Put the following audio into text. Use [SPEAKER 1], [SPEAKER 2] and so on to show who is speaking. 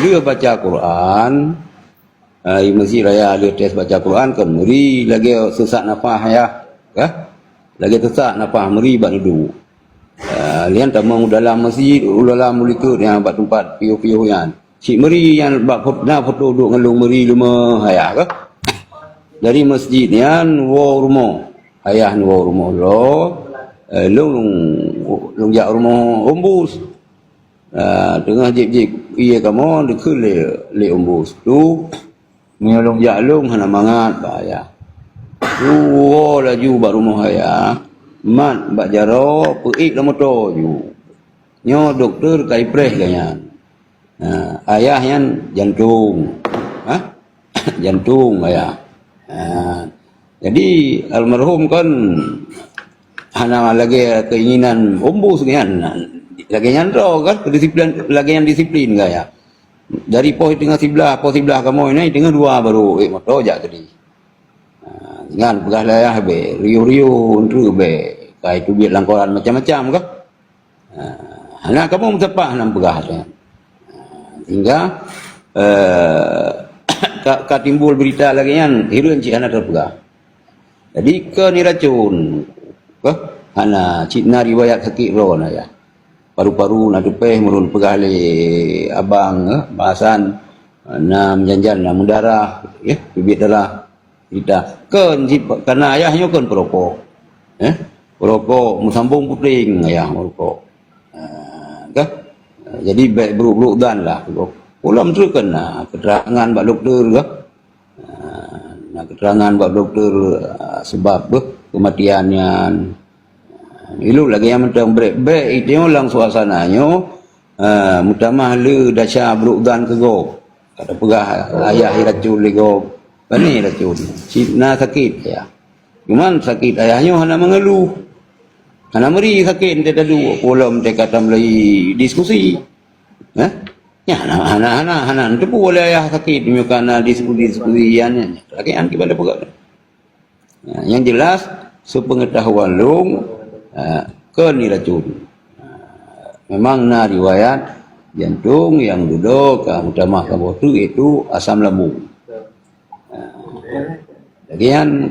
[SPEAKER 1] dia baca Quran, masjid raya ada tes baca Quran kan meri lagi sesak nafas ya, lagi sesak nafas meri bak duduk. Lian tamang dalam masjid dalam mulikut yang bak tempat piu-piu yang si meri yang bak foto duduk ngelung meri lima hayah ke dari masjid yang wa rumah ayah wa rumah lo lung jak rumah ombus tengah jip iya kamu dekat le ombus tu nyolong jak lung hana mangat bahaya tu laju bak rumah ayah mat bak jaro peik la motor ju nyo doktor kai pres ganya ayah yang jantung jantung ayah jadi almarhum kan hana lagi keinginan ombus kan lagi nyandro kan kedisiplin lagi yang disiplin gaya dari pos tengah sebelah kamu ini tengah dua baru motor jak tadi dengan pegah layah be riu untuk be kai tu biar langkoran macam-macam ke hana kamu mentepak nam pegah hingga kak timbul berita lagi yang hirun cik hana terpegah jadi ke ni racun ke hana cik na riwayat sakit ron ya paru-paru nak tepeh merun pegah le abang bahasan nam janjan nam darah ya bibit darah kita kan karena ayahnya kan perokok perokok musambung puting ayah merokok jadi baik buruk dan lah ulam tu kan keterangan bak doktor ke keterangan bak doktor sebab kematiannya ilu lagi yang mentang break itu ulang suasananya mutamah le dasar buruk dan ke go kata pegah ayah racun le go bani racun cina sakit ya cuman sakit ayahnya hana mengeluh hana meri sakit dia dulu ulam dia kata mulai diskusi ya hana itu pun boleh ayah sakit kerana diskusi yang lagi yang kita pegang yang jelas sepengetahuan long ke ni racun memang na riwayat jantung yang duduk utamah kamu itu asam lambung. Jadi yang